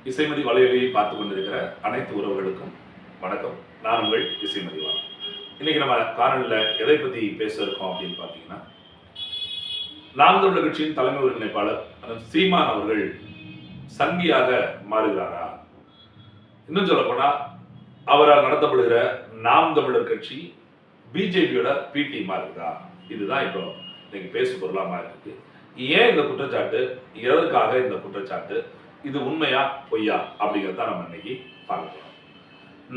இசைமதி வலையொலியை பார்த்து கொண்டிருக்கிற அனைத்து உறவுகளுக்கும் வணக்கம். நான் உங்கள் இசைமதிவான். இன்னைக்கு நம்ம காணொலியில் எதை பற்றி பேச இருக்கோம் அப்படின்னு பார்த்தீங்கன்னா, நாம் தமிழர் கட்சியின் தலைமை ஒருங்கிணைப்பாளர் சீமான் அவர்கள் சங்கியாக மாறுகிறாரா, இன்னும் சொல்ல போனா அவரால் நடத்தப்படுகிற நாம் தமிழர் கட்சி பிஜேபியோட பிடி மாறுகிறதா, இதுதான் இப்போ இன்னைக்கு பேசு பொருளாமா இருக்கு. ஏன் இந்த குற்றச்சாட்டு, எதற்காக இந்த குற்றச்சாட்டு, இது உண்மையா பொய்யா அப்படிங்கிறத நம்ம இன்னைக்கு பார்க்கலாம்.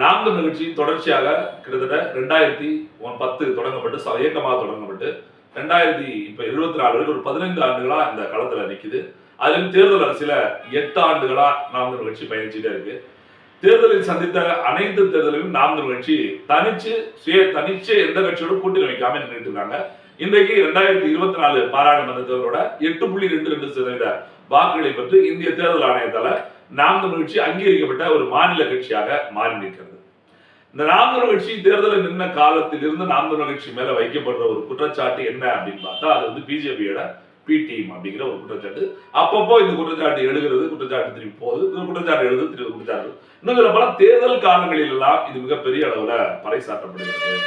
நாம் தமிழர் கட்சி தொடர்ச்சியாக கிட்டத்தட்ட 2010 தொடங்கப்பட்டு இயக்கமாக தொடங்கப்பட்டு 2024 வரைக்கும் ஒரு 15 ஆண்டுகளா இந்த களத்துல நிக்குது. அதிலும் தேர்தல் அரசியல 8 ஆண்டுகளா நாம் தமிழர் கட்சி பயணிச்சுட்டே இருக்கு. தேர்தலில் சந்தித்த அனைத்து தேர்தலிலும் நாம் தமிழர் கட்சி தனிச்சு எந்த கட்சியோட கூட்டணி வைக்காம நின்றுட்டு இருக்காங்க. இன்றைக்கு 2024 பாராளுமன்ற தேர்தலோட 8.22% வாக்குகளை பெற்று இந்திய தேர்தல் ஆணையத்தால நாம் தமிழர் கட்சி அங்கீகரிக்கப்பட்ட ஒரு மாநில கட்சியாக மாறி நிற்கிறது. இந்த நாம் தமிழர் கட்சி தேர்தலில் நின்ன காலத்திலிருந்து நாம் தமிழர் கட்சி மேல வைக்கப்படுற ஒரு குற்றச்சாட்டு என்ன அப்படின்னு பார்த்தா, அது வந்து பிஜேபியோட பி டீம் அப்படிங்கிற ஒரு குற்றச்சாட்டு. அப்பப்போ இந்த குற்றச்சாட்டு எழுகிறது, குற்றச்சாட்டு திரும்பி போகுது, குற்றச்சாட்டு எழுது, திரும்பி குற்றச்சாட்டு. இன்னும் சொல்ல போனா தேர்தல் காலங்களில் எல்லாம் இது மிகப்பெரிய அளவுல பறைசாற்றப்படுகிறது.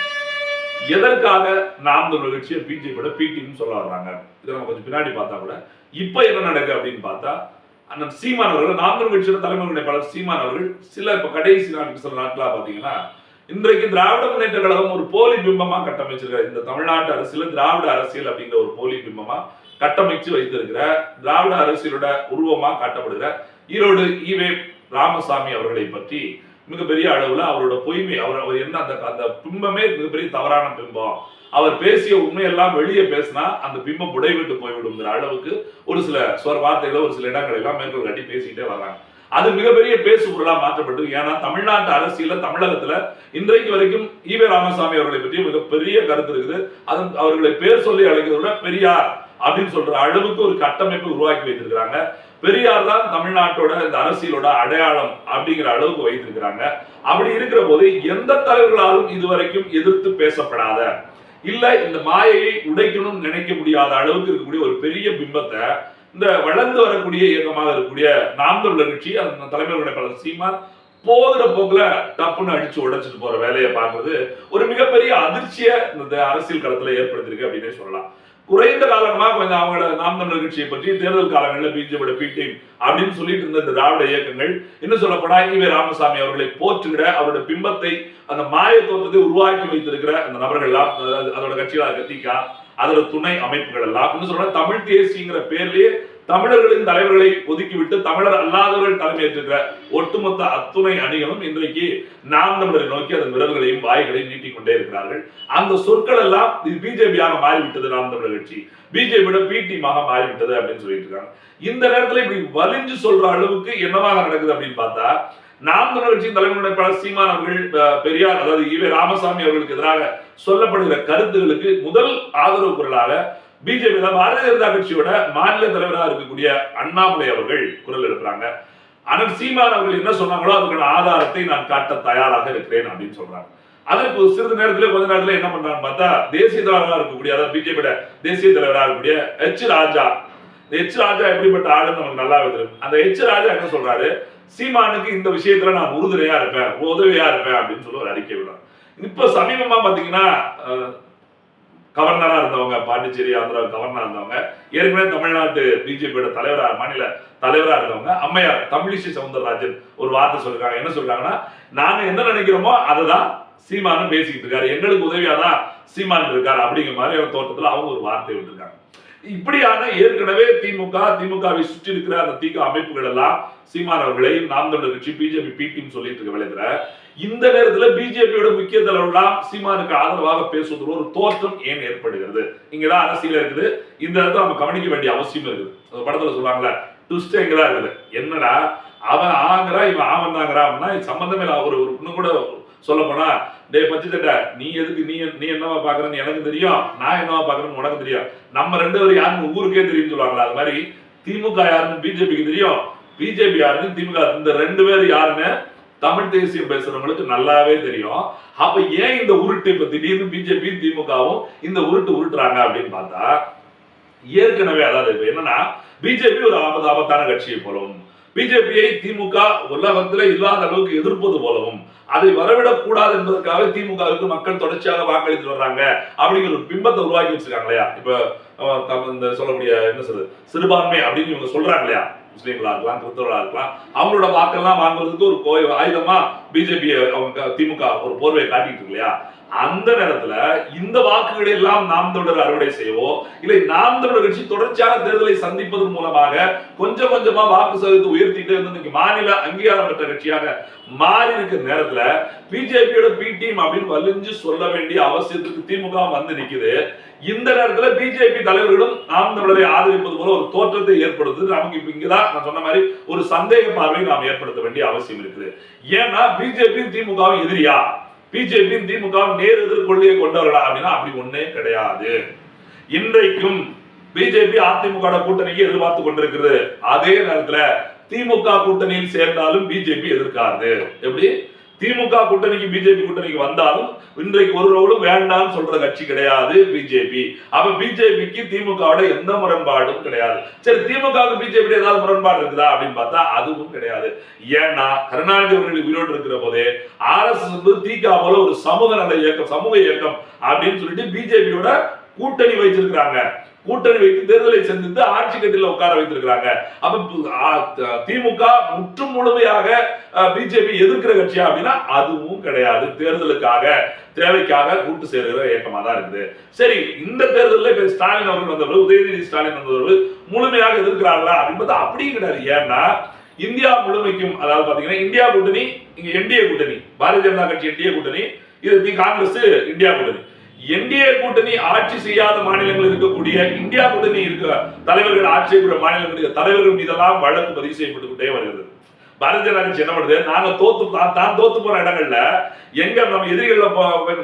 எதற்காக நாம் தமிழர் கட்சியை பிஜேபியோட பி டீம் சொல்ல வர்றாங்க, இதை நம்ம கொஞ்சம் பின்னாடி பார்த்தா கூட இப்ப என்ன நடக்கு அப்படின்னு பார்த்தா, அண்ணன் சீமான் அவர்கள், நாம் தமிழர் கட்சியோட தலைமை ஒருங்கிணைப்பாளர் சீமான் அவர்கள் இப்ப கடைசி சில நாட்களா பாத்தீங்கன்னா, இன்றைக்கு திராவிட முன்னேற்ற கழகம் ஒரு போலி பிம்பமா கட்டமைச்சிருக்காரு. இந்த தமிழ்நாட்டு அரசியல் திராவிட அரசியல் அப்படிங்கிற ஒரு போலி பிம்பமா கட்டமைச்சு வைத்திருக்கிற, திராவிட அரசியலோட உருவமா காட்டப்படுகிற ஈரோடு ஈவே ராமசாமி அவர்களை பற்றி மிகப்பெரிய அளவுல அவரோட பொய்மை, அவர் என்ன அந்த பிம்பமே மிகப்பெரிய தவறான பிம்பம், அவர் பேசிய உண்மையெல்லாம் வெளியே பேசினா அந்த பிம்பம் உடைவிட்டு போய்விடுங்கிற அளவுக்கு ஒரு சில வார்த்தைகளை ஒரு சில இடங்களை எல்லாம் மேற்கோள் காட்டி பேசிக்கிட்டே வர்றாங்க. அது மிகப்பெரிய பேசு பொருளா மாற்றப்பட்டு, ஏன்னா தமிழ்நாட்டு அரசியல தமிழகத்துல இன்றைக்கு வரைக்கும் ஈவே ராமசாமி அவர்களை பற்றி மிகப்பெரிய கருத்து இருக்குது. அது அவர்களை பேர் சொல்லி அழைக்கிறத விட பெரியார் அப்படின்னு சொல்ற அளவுக்கு ஒரு கட்டமைப்பு உருவாக்கி வைத்திருக்கிறாங்க. பெரியார் தான் தமிழ்நாட்டோட இந்த அரசியலோட அடையாளம் அப்படிங்கிற அளவுக்கு வைத்திருக்கிறாங்க. அப்படி இருக்கிற போது எந்த தலைவர்களாலும் இதுவரைக்கும் எதிர்த்து பேசப்படாத, இல்ல இந்த மாயையை உடைக்கணும்னு நினைக்க முடியாத அளவுக்கு இருக்கக்கூடிய ஒரு பெரிய பிம்பத்தை இந்த வளர்ந்து வரக்கூடிய இயக்கமாக இருக்கக்கூடிய நாம் தமிழர் கட்சி, அந்த தலைமை ஒருங்கிணைப்பாளர் சீமான் போகிற போக்குல டப்புன்னு அடிச்சு உடைச்சிட்டு போற வேலையை பார்க்கறது ஒரு மிகப்பெரிய அதிர்ச்சியை இந்த அரசியல் களத்துல ஏற்படுத்திருக்கு அப்படின்னு சொல்லலாம். குறைந்த காலமா கொஞ்சம் அவங்களோட நாம் தமிழர் கட்சியை பற்றி தேர்தல் காலங்களில் பிஜேபியோட பி டீம் அப்படின்னு சொல்லிட்டு இருந்த இந்த திராவிட இயக்கங்கள், இன்னும் சொல்லப்போனா ஈவே ராமசாமி அவர்களை போற்றுகிற, அவருடைய பிம்பத்தை அந்த மாய தோற்றத்தை உருவாக்கி வைத்திருக்கிற அந்த நபர்கள் எல்லாம், அதோட கட்சிகளாக கத்திகா, அதோட துணை அமைப்புகள் எல்லாம், இன்னும் சொல்ல தமிழ் தேசியங்கிற பேர்லயே தமிழர்களின் தலைவர்களை ஒதுக்கிவிட்டு தமிழர் அல்லாதவர்கள் தலைமையேற்றுகிற ஒட்டுமொத்த அத்துணை அணிகளும் இன்றைக்கு நாம் தமிழரை நோக்கி அதன் விரல்களையும் வாய்களையும் நீட்டிக்கொண்டே இருக்கிறார்கள். அந்த சொற்கள் எல்லாம் இது பிஜேபியாக மாறிவிட்டது, நாம் தமிழர் கட்சி பிஜேபியோட பி டீமாக மாறிவிட்டது அப்படின்னு சொல்லிட்டு இருக்காங்க. இந்த நேரத்தில் இப்படி வலிஞ்சு சொல்ற அளவுக்கு என்னவாக நடக்குது அப்படின்னு பார்த்தா, நாம் தமிழர் கட்சியின் தலைமை ஒருங்கிணைப்பாளர் சீமான் அவர்கள் பெரியார், அதாவது ஈவே ராமசாமி அவர்களுக்கு எதிராக சொல்லப்படுகிற கருத்துகளுக்கு முதல் ஆதரவு குரலாக பிஜேபி பாரதிய ஜனதா கட்சியோட மாநில தலைவராக இருக்கக்கூடிய அண்ணாமலை அவர்கள் குரல் எழுப்புறாங்க. ஆனால் சீமான் அவர்கள் என்ன சொன்னாங்களோ அதுக்கான ஆதாரத்தை நான் காட்ட தயாராக இருக்கிறேன் அப்படின்னு சொல்றாங்க. அதற்கு சிறிது நேரத்தில் கொஞ்ச நேரத்தில் என்ன பண்றாங்க பார்த்தா, தேசிய தலைவராக இருக்கக்கூடிய, அதாவது பிஜேபியோட தேசிய தலைவராக இருக்கக்கூடிய எச் ராஜா எப்படிப்பட்ட ஆளுன்னு நமக்கு நல்லாவே தெரியும். அந்த எச் ராஜா என்ன சொல்றாரு, சீமானுக்கு இந்த விஷயத்துல நான் உறுதுணையா இருப்பேன், உதவியா இருப்பேன் அப்படின்னு சொல்லி ஒரு அறிக்கை விடுறாங்க. இப்ப சமீபமா பாத்தீங்கன்னா, கவர்னரா இருந்தவங்க, பாண்டிச்சேரி ஆந்திரா கவர்னரா இருந்தவங்க, ஏற்கனவே தமிழ்நாட்டு பிஜேபியோட மாநில தலைவரா இருந்தவங்க அம்மையார் தமிழிசை சவுந்தரராஜன் ஒரு வார்த்தை சொல்றாங்க. என்ன சொல்றாங்கன்னா, நாங்க என்ன நினைக்கிறோமோ அததான் சீமானும் பேசிக்கிட்டு இருக்காரு, எங்களுக்கு உதவியாதான் சீமான் இருக்காரு அப்படிங்கிற மாதிரியான தோட்டத்துல அவங்க ஒரு வார்த்தை விட்டுருக்காங்க. இப்படியான ஏற்கனவே திமுகவை சுற்றி இருக்கிற அந்த திக அமைப்புகள் எல்லாம் சீமான் அவர்களை நாம் தமிழர் கட்சி பிஜேபி பி டீம் சொல்லிட்டு இருக்க வேலையில, இந்த நேரத்தில் பிஜேபியோட முக்கிய தலைவர்களாம் சீமானுக்கு ஆதரவாக பேசுவது ஒரு தோற்றம் ஏன் ஏற்படுகிறது? இங்கதான் அரசியல் இருக்குது. இந்த இடத்துல நம்ம கவனிக்க வேண்டிய அவசியம் இருக்குது. படத்துல சொல்றாங்களே, ட்விஸ்ட் எங்கதான் இருக்குது, என்னடா அவன் ஆங்கிறா இவன் ஆவன் தாங்கிறா அப்படின்னா சம்பந்தமே ஒரு இன்னும் கூட சொல்ல போனா, டே பச்சை தட்டை, நீ எதுக்கு நீ என்னவா பாக்குறன்னு எனக்கு தெரியும், நான் என்னவா பாக்குறேன்னு உனக்கு தெரியும், நம்ம ரெண்டு பேரும் யாருன்னு ஊருக்கே தெரியும் சொல்லுவாங்களா, அது மாதிரி திமுக யாருன்னு பிஜேபிக்கு தெரியும், பிஜேபி யாருன்னு திமுக, இந்த ரெண்டு பேர் யாருன்னு தமிழ் தேசியம் பேசுறவங்களுக்கு நல்லாவே தெரியும். அப்ப ஏன் இந்த உருட்டு இப்ப திடீர்னு பிஜேபி திமுகவும் இந்த உருட்டுறாங்க அப்படின்னு பார்த்தா, ஏற்கனவே அதாவது இப்ப என்னன்னா, பிஜேபி ஒரு ஆபத்தான கட்சியை போலவும், பிஜேபியை திமுக உலகத்துல இல்லாத அளவுக்கு எதிர்ப்பது போலவும் அதை வரவிடக் கூடாது என்பதற்காக திமுகவுக்கு மக்கள் தொடர்ச்சியாக வாக்களித்து வர்றாங்க அப்படிங்கிற ஒரு பிம்பத்தை உருவாக்கி வச்சிருக்காங்க இல்லையா? இப்ப இந்த சொல்லக்கூடிய என்ன சொல்றது சிறுபான்மை அப்படின்னு இவங்க சொல்றாங்க இல்லையா? முஸ்லீம்களா இருக்கலாம், கிறிஸ்தவர்களா இருக்கலாம், அவங்களோட வாக்கெல்லாம் வாங்குறதுக்கு ஒரு ஆயுதமா பிஜேபி அவங்க திமுக ஒரு போர்வையை காட்டிட்டு இருக்கு இல்லையா? அந்த நேரத்துல இந்த வாக்குகளை எல்லாம் நாம் தமிழர் அறுவடை செய்யவோ இல்லை நாம் தமிழர் கட்சி தொடர்ச்சியாக தேர்தலை சந்திப்பதன் மூலமாக கொஞ்சம் கொஞ்சமா வாக்கு சதவீதத்தை உயர்த்திட்டு இன்னைக்கு மாநில அங்கீகாரம் பெற்ற கட்சியாக மாறி இருக்கிற நேரத்துல பிஜேபியோட பி டீம் அப்படின்னு வலிஞ்சு சொல்ல வேண்டிய அவசியத்துக்கு திமுக வந்து நிக்குது. இந்த நேரத்துல பிஜேபி தலைவர்களும் நாம் தமிழரை ஆதரிப்பது போல ஒரு தோற்றத்தை ஏற்படுத்துது. நமக்கு இப்ப இங்கதான் நான் சொன்ன மாதிரி ஒரு சந்தேக பார்வை நாம் ஏற்படுத்த வேண்டிய அவசியம் இருக்குது. ஏன்னா பிஜேபி திமுகவும் எதிரியா, பிஜேபி திமுக நேர் எதிர்கொள்கையை கொண்டவர்களா அப்படின்னா அப்படி ஒண்ணே கிடையாது. இன்றைக்கும் பிஜேபி அதிமுக கூட்டணிக்கு எதிர்பார்த்து கொண்டிருக்கிறது. அதே நேரத்துல திமுக கூட்டணியில் சேர்ந்தாலும் பிஜேபி எதிர்க்காது. எப்படி திமுக கூட்டணிக்கு பிஜேபி கூட்டணிக்கு வந்தாலும் இன்றைக்கு ஒருவரும் வேண்டாம் சொல்ற கட்சி கிடையாது பிஜேபி. அப்ப பிஜேபிக்கு திமுகவோட எந்த முரண்பாடும் கிடையாது. சரி, திமுகவுக்கு பிஜேபி ஏதாவது முரண்பாடு இருக்குதா அப்படின்னு பார்த்தா அதுவும் கிடையாது. ஏன்னா கருணாநிதி அவர்கள் உயிரோடு இருக்கிற போதே RSS திக போல ஒரு சமூக நல இயக்கம், சமூக இயக்கம் அப்படின்னு சொல்லிட்டு பிஜேபியோட கூட்டணி வைத்திருக்கிறாங்க. கூட்டணி வைத்து தேர்தலை சந்தித்து ஆட்சி கட்டில உட்கார வைத்திருக்கிறாங்க. அப்ப திமுக முற்றும் முழுமையாக பிஜேபி எதிர்க்கிற கட்சியா அப்படின்னா அதுவும் கிடையாது. தேர்தலுக்காக தேவைக்காக கூட்டு சேர்கிற இயக்கமா தான் இருக்குது. சரி, இந்த தேர்தலில் ஸ்டாலின் அவர்கள் வந்தவர்கள், உதயநிதி ஸ்டாலின் வந்தவர்கள் முழுமையாக எதிர்க்கிறார்களா அப்படின்றது அப்படியும் கிடையாது. ஏன்னா இந்தியா முழுமைக்கும், அதாவது பாத்தீங்கன்னா இந்தியா கூட்டணி, இங்க என்டிஏ கூட்டணி, பாரதிய ஜனதா கட்சி என்டிஏ கூட்டணி, இது காங்கிரஸ் இந்தியா கூட்டணி. என்டிஏ கூட்டணி ஆட்சி செய்யாத மாநிலங்கள் இருக்கக்கூடிய இந்தியா கூட்டணி இருக்க தலைவர்கள் ஆட்சி செய்யக்கூடிய மாநிலங்களுடைய தலைவர்கள் மீதெல்லாம் வழக்கு பதிவு செய்யப்பட்டுக்கிட்டே வருகிறது. பாரதிய ஜனதா கட்சி என்ன பண்ணுது, நாங்க தோத்து போற இடங்கள்ல எங்க நம்ம எதிரிகள்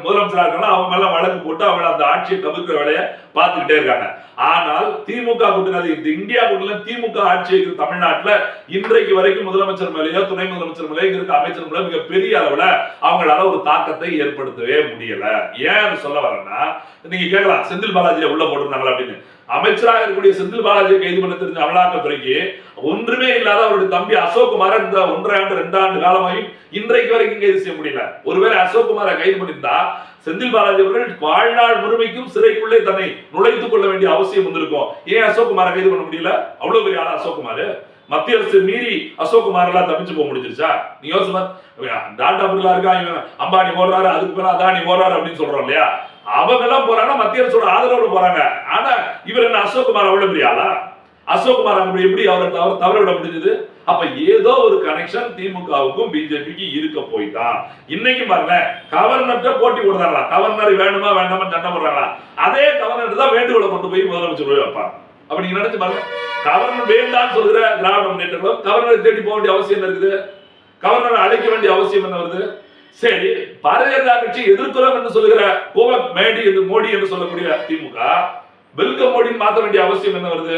முதலமைச்சரா இருக்காங்களோ அவங்க எல்லாம் வழக்கு போட்டு அவங்க அந்த ஆட்சியை கவிழ்க்கிற வேலையை பார்த்துக்கிட்டே இருக்காங்க. ஆனால் திமுக கூட்டணி, இந்த இந்தியா கூட்டணி திமுக ஆட்சி இருக்கிற தமிழ்நாட்டுல இன்றைக்கு வரைக்கும் முதலமைச்சர் மேலேயோ துணை முதலமைச்சர் மேலேயோ இருக்க அமைச்சர் மேலே மிக பெரிய அளவுல அவங்களால ஒரு தாக்கத்தை ஏற்படுத்தவே முடியல. ஏன் சொல்ல வரேன்னா, நீங்க கேட்கலாம் செந்தில் பாலாஜியை உள்ள போட்டிருந்தாங்களா அப்படின்னு. அமைச்சராக இருக்கக்கூடிய செந்தில் பாலாஜியை கைது பண்ண தெரிஞ்ச அமலாக்கத்துறைக்கு ஒன்றுமே இல்லாத அவருடைய தம்பி அசோக்குமார இந்த 1.5 ஆண்டு 2 ஆண்டு காலமாயும் இன்றைக்கு வரைக்கும் கைது செய்ய முடியல. ஒருவேளை அசோக்குமாரை கைது பண்ணியிருந்தா செந்தில் பாலாஜி அவர்கள் வாழ்நாள் முழுமைக்கும் சிறைக்குள்ளே தன்னை நுழைத்துக் கொள்ள வேண்டிய அவசியம் வந்திருக்கும். ஏன் அசோக்குமாரை கைது பண்ண முடியல? அவ்வளவு பெரிய ஆளா அசோக்குமார்? மத்திய அரசு மீறி அசோக்குமார் எல்லாம் தப்பிச்சு போக முடிஞ்சிருச்சா? நீ யோசனை, டாடா பிர்லா இருக்கா, அம்பானி ஓடுறாரு, அதுக்கு பிறகு அதானி ஓடுறாரு அப்படின்னு சொல்றோம் இல்லையா? அவங்க எல்லாம் போறாங்க, மத்திய அரசோட ஆதரவோட போறாங்க. ஆனா இவர் என்ன அசோக்குமார் அவ்வளவு பெரிய ஆளா? அசோக்குமார் எப்படி அவர் தவற விட முடிஞ்சது? அப்ப ஏதோ ஒரு கனெக்ஷன் திமுகவுக்கும் பிஜேபிக்கு இருக்க போய்தான். இன்னைக்கு பாருங்க, கவர்னர்கிட்ட போட்டி போடுறாங்களா, கவர்னர் வேணுமா வேண்டாமா சண்டை போடுறாங்களா? அதே கவர்னர் தான் வேண்டுகோளை கொண்டு போய் முதலமைச்சர் போய் வைப்பாங்க. அப்ப நீங்க நினைச்சு பாருங்க, கவர்னர் வேண்டான்னு சொல்கிற திராவிட முன்னேற்ற கழகம் கவர்னரை தேடி போக வேண்டிய அவசியம் என்ன இருக்குது? கவர்னரை அழைக்க வேண்டிய அவசியம் என்ன வருது? சரி, பாரதிய ஜனதா கட்சி எதிர்க்கிறோம் என்று சொல்லுகிற கோவக் மேடி என்று மோடி என்று சொல்லக்கூடிய திமுக வெல்கம் மோடின்னு மாற்ற வேண்டிய அவசியம் என்ன வருது?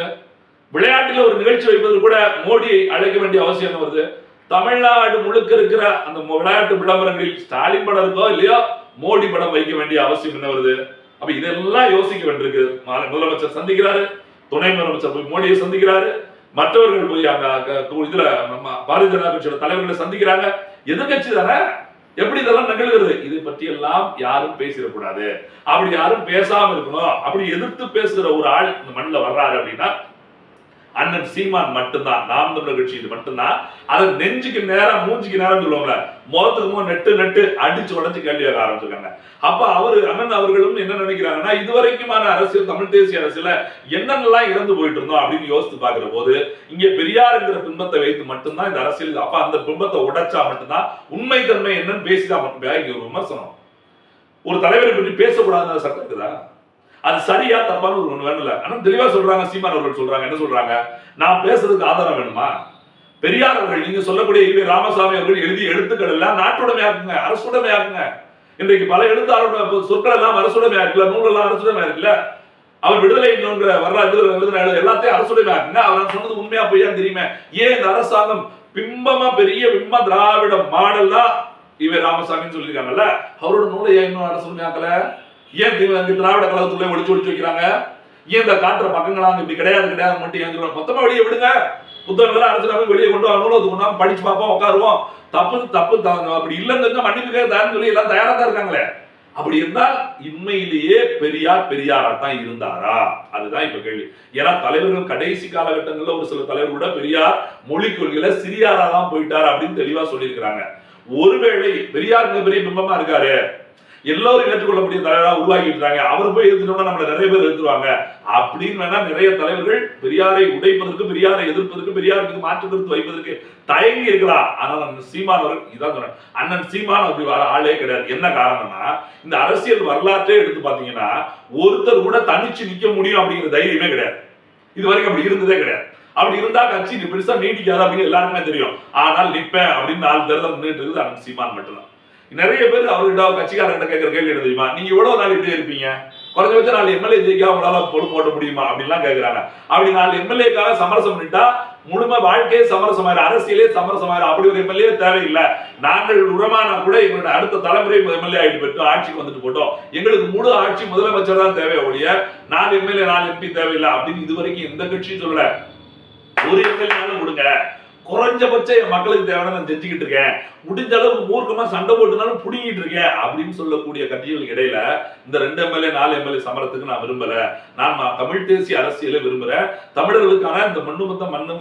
விளையாட்டில் ஒரு நிகழ்ச்சி வைப்பது கூட மோடியை அழைக்க வேண்டிய அவசியம் என்ன வருது? தமிழ்நாடு முழுக்க இருக்கிற அந்த விளையாட்டு விளம்பரங்களில் ஸ்டாலின் படம் இருக்கோ இல்லையோ மோடி படம் வைக்க வேண்டிய அவசியம் என்ன வருது? அப்ப இதெல்லாம் யோசிக்க வேண்டியிருக்கு. முதலமைச்சர் சந்திக்கிறாரு, துணை முதலமைச்சர் போய் மோடியை சந்திக்கிறாரு, மற்றவர்கள் போய் இதுல பாரதிய ஜனதா கட்சியோட தலைவர்களை சந்திக்கிறாங்க. எதிர்கட்சி தானே, எப்படி இதெல்லாம் நிகழ்கிறது? இதை பற்றி எல்லாம் யாரும் பேசிடக்கூடாது. அப்படி யாரும் பேசாம இருக்கணும். அப்படி எதிர்த்து பேசுகிற ஒரு ஆள் இந்த மண்ணில் வர்றாரு அப்படின்னா அண்ணன் சீமான் மட்டும்தான். நாம் தமிழர் கட்சி இது மட்டும்தான். அதை நெஞ்சுக்கு நேரம் மூஞ்சிக்கு நேரம் சொல்லுவாங்க, முகத்துக்கு நெட்டு அடிச்சு உடச்சு கேள்வி கேட்க ஆரம்பிச்சிருக்காங்க. அப்ப அண்ணன் அவர்களும் என்ன நினைக்கிறாங்கன்னா, இதுவரைக்குமான அரசியல், தமிழ் தேசிய அரசியல என்னென்னலாம் இழந்து போயிட்டு இருந்தோம் அப்படின்னு யோசித்து பாக்குற போது இங்க பெரியார்ங்கிற பிம்பத்தை வைத்து மட்டும்தான் இந்த அரசியல். அப்ப அந்த பிம்பத்தை உடைச்சா மட்டும்தான் உண்மை தன்மை என்னன்னு பேசிதான் மட்டுமே இங்க ஒரு விமர்சனம். ஒரு தலைவரை பற்றி பேசக்கூடாதுன்னு சட்டம் இருக்குதா? அது சரியா தப்பான ஒரு ஒண்ணு வேணும்ல. ஆனா தெளிவா சொல்றாங்க, சீமான் அவர்கள் சொல்றாங்க. என்ன சொல்றாங்க? நான் பேசுறதுக்கு ஆதாரம் வேணுமா? பெரியார் அவர்கள், நீங்க சொல்லக்கூடிய ஈவே ராமசாமி அவர்கள் எழுதிய எழுத்துக்கள் எல்லாம் நாட்டுடைமையாக்குங்க, அரசுடைமையாக்குங்க. இன்றைக்கு பல எழுத்தாளரோட சொற்கள் எல்லாம் அரசுடைமையா இருக்குல்ல, நூல் எல்லாம் அரசுடைமையா இருக்குல்ல. அவர் விடுதலை வரலாறு எல்லாத்தையும் அரசுடைமையாக்குங்க. அவர் சொன்னது உண்மையா பொய்யா தெரியுமே. ஏன் இந்த அரசாங்கம் பிம்பமா பெரிய பிம்ப திராவிட மாடல் தான் ஈவே ராமசாமின்னு சொல்லியிருக்காங்கல்ல, அவரோட நூலை ஏன் இன்னும் அரசுடைமையாக்கல? ஏன் திராவிட கழகத்துக்குள்ளே ஒளிச்சு வைக்கிறாங்க? ஏன் இந்த காட்டுற பக்கங்களா இப்படி கிடையாது மட்டும் ஏன் மொத்தமா வெளியே விடுங்க. புத்தகங்களை அரசியலமைப்பு வெளியே கொண்டு வரணும், கொண்டு படிச்சு பார்ப்போம், உட்காருவோம். தப்பு தப்பு அப்படி இல்லைன்னு மன்னிப்பு கேட்க சொல்லி எல்லாம் தயாரா தான் இருக்காங்களே. அப்படி இருந்தால் உண்மையிலேயே பெரியாரா தான் இருந்தாரா? அதுதான் இப்ப கேள்வி. ஏன்னா தலைவர்கள் கடைசி காலகட்டங்கள்ல ஒரு சில தலைவர் கூட பெரியார் மொழி கொள்கையில சிறியாரா தான் போயிட்டார் அப்படின்னு தெளிவா சொல்லியிருக்கிறாங்க. ஒருவேளை பெரியார் மிகப்பெரிய பிம்பமா இருக்காரு, எல்லோரும் ஏற்றுக்கொள்ளக்கூடிய தலைவரா உருவாக்கிட்டாங்க, அவர் போய் எடுத்துட்டோம்னா நம்மள நிறைய பேர் எடுத்துருவாங்க அப்படின்னு வேணா நிறைய தலைவர்கள் பெரியாரை உடைப்பதற்கு, பெரியாரை எதிர்ப்பதற்கு, பெரியாருக்கு மாற்று கருத்து வைப்பதற்கு தயங்கி இருக்கலாம். ஆனால் சீமான் அவர்கள் இதான் சொன்னார், அண்ணன் சீமான் அப்படி வர ஆளே கிடையாது. என்ன காரணம்னா இந்த அரசியல் வரலாற்றே எடுத்து பாத்தீங்கன்னா ஒருத்தர் கூட தனிச்சு நிக்க முடியும் அப்படிங்கிற தைரியமே கிடையாது. இது வரைக்கும் அப்படி இருந்ததே கிடையாது. அப்படி இருந்தா கட்சி பெருசா நீடிக்காது அப்படின்னு எல்லாருக்குமே தெரியும். ஆனால் நிப்பேன் அப்படின்னு 4 தேர்தல் நின்றுட்டு இருக்குது அண்ணன் சீமான் மட்டும்தான். நிறைய பேர் அவர்கிட்ட கட்சிக்காரர்கிட்ட கேட்கிற கேள்வி என்ன தெரியுமா, நீங்க எவ்வளவு நாள் இப்படியே இருப்பீங்க, குறைஞ்சபட்சம் 4 எம்எல்ஏ ஜெயிக்கா உங்களால பொறுப்பு போட முடியுமா அப்படின்லாம் கேட்கிறாங்க. அப்படி 4 எம்எல்ஏக்காக சமரசம் பண்ணிட்டா முழுமை வாழ்க்கையே சமரசமாயிரும், அரசியலே சமரசமாயிரும். அப்படி ஒரு எம்எல்ஏ தேவையில்லை, நாங்கள் உரமானா கூட எங்களோட அடுத்த தலைமுறை எம்எல்ஏ ஆயிட்டு போயிட்டோம், ஆட்சிக்கு வந்துட்டு போட்டோம், எங்களுக்கு முழு ஆட்சி முதலமைச்சர் தான் தேவை ஒழிய 4 எம்எல்ஏ 4 எம்பி தேவையில்லை அப்படின்னு இதுவரைக்கும் எந்த கட்சியும் சொல்லல. ஒரு எம்எல்ஏனாலும் கொடுங்க, குறைஞ்சபட்சம் என் மக்களுக்கு தேவையான நான் செஞ்சுக்கிட்டு இருக்கேன், முடிஞ்ச அளவுக்கு மூர்க்கமா சண்டை போட்டுனாலும் புடிங்கிட்டு இருக்கேன் அப்படின்னு சொல்லக்கூடிய கட்சிகளுக்கு இடையில இந்த 2 எம்எல்ஏ 4 எம்எல்ஏ சமரத்துக்கு நான் விரும்பல. நான் தமிழ் தேசிய அரசியலை விரும்புறேன், தமிழர்களுக்கான இந்த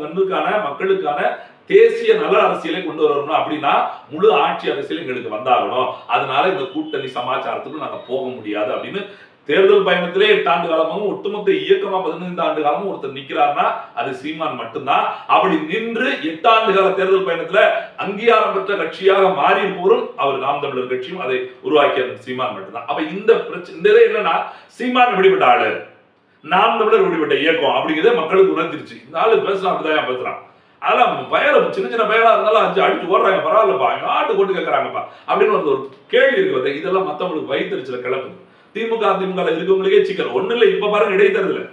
மண்ணுக்கான மக்களுக்கான தேசிய நல அரசியலை கொண்டு வரணும் அப்படின்னா முழு ஆட்சி அரசியல் எங்களுக்கு வந்தாகணும், அதனால இந்த கூட்டணி சமாச்சாரத்துக்கு நாங்க போக முடியாது அப்படின்னு தேர்தல் பயணத்திலே 8 ஆண்டு காலமும் ஒட்டுமொத்த இயக்கமா 15 ஆண்டு காலமும் ஒருத்தர் நிக்கிறார்னா அது சீமான் மட்டும்தான். அப்படி நின்று 8 ஆண்டு கால தேர்தல் பயணத்துல அங்கீகாரம் பெற்ற கட்சியாக மாறி போரும் அவர் நாம் தமிழர் கட்சியும் அதை உருவாக்கிய சீமான் மட்டும்தான். அப்ப இந்த பிரச்சனை என்னன்னா சீமான் எப்படிப்பட்ட ஆளு, நாம் தமிழர் எப்படிப்பட்ட இயக்கம் அப்படிங்கிறத மக்களுக்கு உணர்ந்துருச்சு. இந்த ஆளு பேசலாம் அப்படிதான் பேசுறான், அதெல்லாம் பயல சின்ன சின்ன பயலா இருந்தாலும் அடிச்சு ஓடுறாங்க, பரவாயில்லப்பா ஆட்டு போட்டு கேட்கறாங்கப்பா அப்படின்னு ஒரு கேள்வி இருக்கு. இதெல்லாம் மத்தவங்களுக்கு வயிற்றுச்சல கிளப்புது. திமுக இருக்கவங்களுக்கே சிக்கல் ஒண்ணு இல்ல. இப்ப பாருங்க இடைத்தேர்தல்,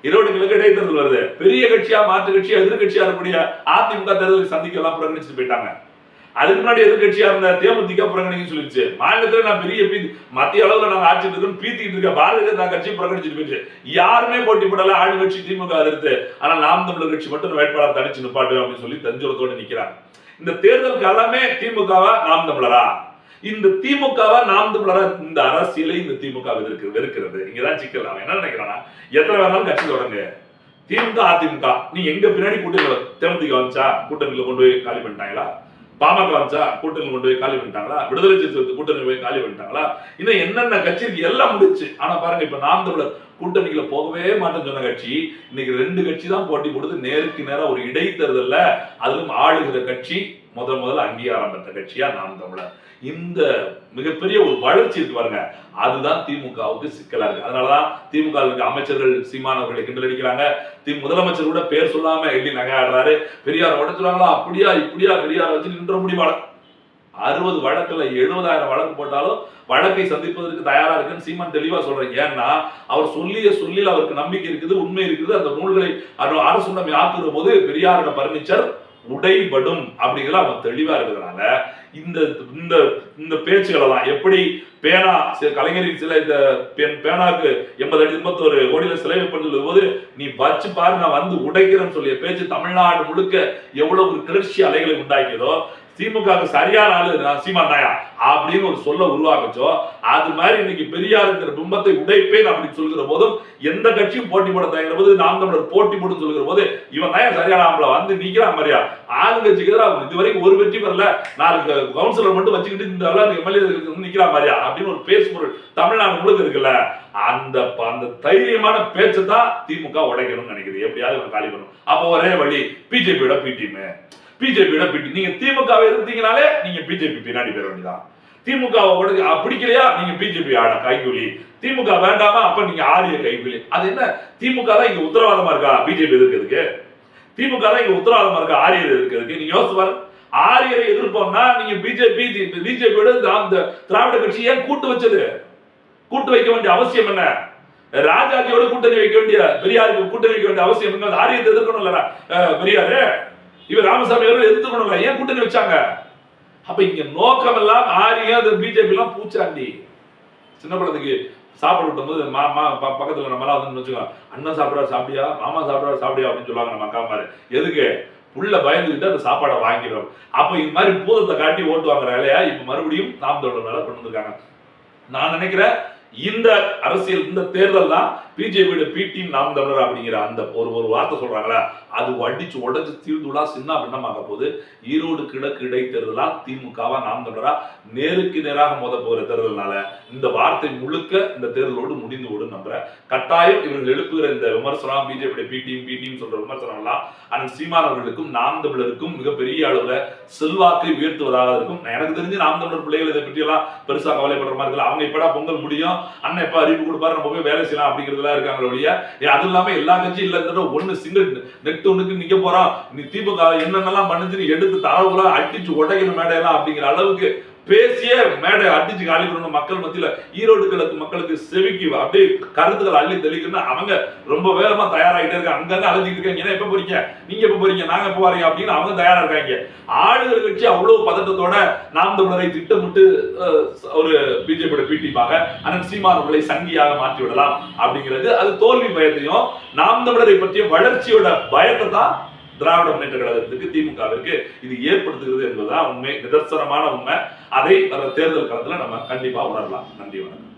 20 கிழக்கு இடைத்தேர்தல் வருது, பெரிய கட்சியா மாற்று கட்சியா எதிர்கட்சியா இருக்கக்கூடிய அதிமுக தேர்தலை சந்திக்க எல்லாம் புறக்கணிச்சுட்டு போயிட்டாங்க. அதுக்கு முன்னாடி எதிர்கட்சியா இருந்த தேமுதிக புறக்கணிக்க சொல்லிச்சு. மாநிலத்துல நான் பெரிய மத்திய அளவுல நாங்க ஆட்சி இருக்கோம் பீத்திட்டு இருக்க பாரதிய ஜனதா கட்சி புறக்கணிச்சுட்டு போயிடுச்சு. யாருமே போட்டி போடல, ஆளுங்கட்சி திமுக எதிர்த்து. ஆனா நாம் தமிழர் கட்சி மட்டும் வேட்பாளர் தனிச்சு நிப்பாட்டு அப்படின்னு சொல்லி தஞ்சோரத்தோடு நிக்கிறாங்க. இந்த தேர்தல் காலமே திமுகவா நாம் தமிழரா, இந்த திமுகவா நாம் தமிழரா, இந்த அரசியலை இந்த திமுக வெறுக்கிறது. இங்கதான் சிக்கல். அவன் என்ன நினைக்கிறானா, எத்தனை வேணாலும் கட்சி தொடங்க, திமுக அதிமுக நீ எங்க பின்னாடி கூட்டணி, தேமுதிக வந்துச்சா கூட்டணியில கொண்டு போய் காலி பண்ணிட்டாங்களா, பாமக வந்துச்சா கூட்டணி கொண்டு போய் காலி பண்ணிட்டாங்களா, விடுதலை சிறுத்தை கூட்டணி போய் காலி பண்ணிட்டாங்களா, இன்னும் என்னென்ன கட்சி இருக்கு எல்லாம் முடிச்சு. ஆனா பாருங்க இப்ப நாம் தமிழர் கூட்டணிகளை போகவே மாட்டேன்னு சொன்ன கட்சி இன்னைக்கு 2 கட்சி தான் போட்டி போடுது நேருக்கு நேரம் ஒரு இடைத்தேர்தல்ல. அதிலும் ஆளுகிற கட்சி முதல்ல அங்கீகாரம் பெற்ற கட்சியா நாம் தமிழர். இந்த மிகப்பெரிய ஒரு வளர்ச்சி இருக்கு பாருங்க, அதுதான் திமுகவுக்கு சிக்கலா இருக்கு. அதனாலதான் திமுக அமைச்சர்கள் சீமான் அவர்களை கிண்டல் அடிக்கிறாங்க. முதலமைச்சர் கூட பேர் சொல்லாம எள்ளி நகையாடுறாரு. பெரியார் உடைச்சுறாங்களா, அப்படியா இப்படியா, பெரியார் வச்சு நின்ற முடிவாள 60 வழக்குல 70,000 வழக்கு போட்டாலும் வழக்கை சந்திப்பதற்கு தயாரா இருக்குன்னு சீமான் தெளிவா சொல்றேன். ஏன்னா அவர் சொல்லியில் அவருக்கு நம்பிக்கை இருக்குது, உண்மை இருக்குது. அந்த நூல்களை அரசுடன் ஆக்குற போது பெரியாரோட பர்னிச்சர் உடைபடும் அப்படிங்கிற அவன் தெளிவா இருக்கிறதுனால இந்த இந்த பேச்சுக்கள் எல்லாம் எப்படி பேனா கலைஞரின் சிலை இந்த பேனாக்கு 80-81 கோடியில சிலை வைப்பேன்னு சொல்லும் போது நீ வச்சு பாரு நான் வந்து உடைக்கிறேன்னு சொல்லிய பேச்சு தமிழ்நாடு முழுக்க எவ்வளவு ஒரு கிளர்ச்சி அலைகளை உண்டாக்கியதோ, திமுக சரியான ஆளு சீமான் தாயா அப்படின்னு ஒரு சொல்ல உருவாக்குச்சோ, அது மாதிரி இன்னைக்கு பெரியார் இருக்கிற பிம்பத்தை உடைப்பேன் அப்படின்னு சொல்கிற போதும் எந்த கட்சியும் போட்டி போட தயங்குற போது நாம் தமிழர் போட்டி போட்டு சொல்கிற போது இவன் தான் சரியான ஆம்பளை வந்து நிக்கிறான் மாதிரியா. ஆளுங்கட்சிக்கு இதுவரைக்கும் ஒரு வெற்றி பெறல, 4 கவுன்சிலர் மட்டும் வச்சுக்கிட்டு இந்த எம்எல்ஏ நிக்கிறா மாதிரியா அப்படின்னு ஒரு பேசுபொருள் தமிழ்நாடு முழுக்க இருக்குல்ல. அந்த தைரியமான பேச்சு தான் திமுக உடைக்கணும்னு நினைக்குது. எப்படியாவது காலி பண்ணும். அப்போ ஒரே வழி பிஜேபியோட பிடிஎம், பிஜேபியோட பிடி. நீங்க திமுகவை எதிர்த்தீங்கனாலே நீங்க பிஜேபி பின்னாடி பேர வேண்டியதான். திமுகவை பிடிக்கலையா நீங்க பிஜேபி ஆட கைகூலி, திமுக வேண்டாமா அப்ப நீங்க ஆரிய கைகூலி. அது என்ன திமுக தான் இங்க உத்தரவாதமா இருக்கா பிஜேபி எதிர்க்கிறதுக்கு? திமுக தான் இங்க உத்தரவாதமா இருக்கா ஆரியர் எதிர்க்கிறதுக்கு? நீங்க யோசிச்சு பாருங்க. ஆரியரை எதிர்ப்போம்னா நீங்க பிஜேபியோட அந்த திராவிட கட்சி ஏன் கூட்டு வச்சது? கூட்டு வைக்க வேண்டிய அவசியம் என்ன? ராஜாஜியோட கூட்டணி வைக்க வேண்டிய, பெரியாருக்கு கூட்டணி வைக்க வேண்டிய அவசியம் என்ன? ஆரியத்தை எதிர்க்கணும் இல்ல பெரியாரு, இவர் ராமசாமி அவர்கள் எதிர்த்துக்கணும், ஏன் கூட்டணி வச்சாங்க? அப்ப இங்க நோக்கம் எல்லாம் ஆரியா பிஜேபி எல்லாம் பூச்சாண்டி. சின்ன குழந்தைக்கு சாப்பாடு விட்டும்போது மாமா பக்கத்துல நம்மளாம் வந்து வச்சுக்கோங்க, அண்ணன் சாப்பிட்றாரு சாப்பிடியா, மாமா சாப்பிட்றாரு சாப்பிடியா அப்படின்னு சொல்லுவாங்க நம்ம அக்கா மாதிரி. எதுக்கு? புள்ள பயந்துகிட்டு அந்த சாப்பாடை வாங்கிடும். அப்ப இந்த மாதிரி பூதத்தை காட்டி ஓட்டு வாங்குற வேலையா இப்ப மறுபடியும் நாம் தமிழர் மேல கொண்டு வந்திருக்காங்க. நான் நினைக்கிறேன் இந்த அரசியல் இந்த தேர்தல் தான் பிஜேபியோட பி டீம் நாம் தமிழர் அப்படிங்கிற அந்த ஒரு வார்த்தை சொல்றாங்களா, அது அடிச்சு உடச்சு தீர்ந்துலா சின்ன பின்னமாக போது. ஈரோடு கிழக்கு இடைத்தேர்தலா திமுகவா நாம் தமிழரா நேருக்கு நேராக மோத போகிற தேர்தல்னால இந்த வார்த்தை முழுக்க இந்த தேர்தலோடு முடிந்து விடும் நம்புறேன். கட்டாயம் இவர்கள் எழுப்புகிற இந்த விமர்சனம், பிஜேபியோட பி டீம் சொல்ற விமர்சனம் எல்லாம் அண்ணன் சீமான் அவர்களுக்கும் நாம் தமிழருக்கும் மிகப்பெரிய அளவுல செல்வாக்கை உயர்த்துவதாக இருக்கும். எனக்கு தெரிஞ்சு நாம் தமிழர் பிள்ளைகள் இதை பற்றி எல்லாம் பெருசா கவலைப்படுற மாதிரி இல்லை. அவங்க எப்படா பொங்கல் முடியும், அண்ணன் எப்ப அறிவிப்பு கொடுப்பாரு, நம்ம போய் வேலை செய்யலாம் அப்படிங்கிறதுலாம் இருக்காங்க ஒழிய, அது இல்லாம எல்லா கட்சியும் இல்ல ஒண்ணு சிங்கிள் நெட் ஒண்ணுக்கு நிக்க போறோம், நீ திமுக என்னென்னலாம் பண்ணுச்சுன்னு எடுத்து தரவுல அடிச்சு உடைக்கணும் மேடையெல்லாம் அப்படிங்கிற அளவுக்கு பேசிய மேடை அடிச்சு காலி பண்ணணும் மக்கள் மத்தியில. ஈரோடு கிழக்கு மக்களுக்கு செவிக்கு அப்படியே கருத்துக்கள் அள்ளி தெளிக்கணும். அவங்க ரொம்ப வேகமா தயாராகிட்டே இருக்காங்க. அங்கங்க அழைச்சிட்டு இருக்காங்க, ஏன்னா எப்ப போறீங்க, நீங்க எப்ப போறீங்க, நாங்க எப்ப வரீங்க அப்படின்னு அவங்க தயாரா இருக்காங்க. ஆளுநர் கட்சி அவ்வளவு பதட்டத்தோட நாம் தமிழரை திட்டமிட்டு ஒரு பிஜேபியோட பிடிப்பாக அண்ணன் சீமான் அவர்களை சங்கியாக மாற்றி விடலாம் அப்படிங்கிறது, அது தோல்வி பயத்தையும் நாம் தமிழரை பற்றிய வளர்ச்சியோட பயத்தை தான் திராவிட முன்னேற்ற கழகத்துக்கு திமுகவிற்கு இது ஏற்படுத்துகிறது என்பதுதான் உண்மை, நிதர்சனமான உண்மை. அதை வர தேர்தல் காலத்துல நம்ம கண்டிப்பா உணரலாம். நன்றி, வணக்கம்.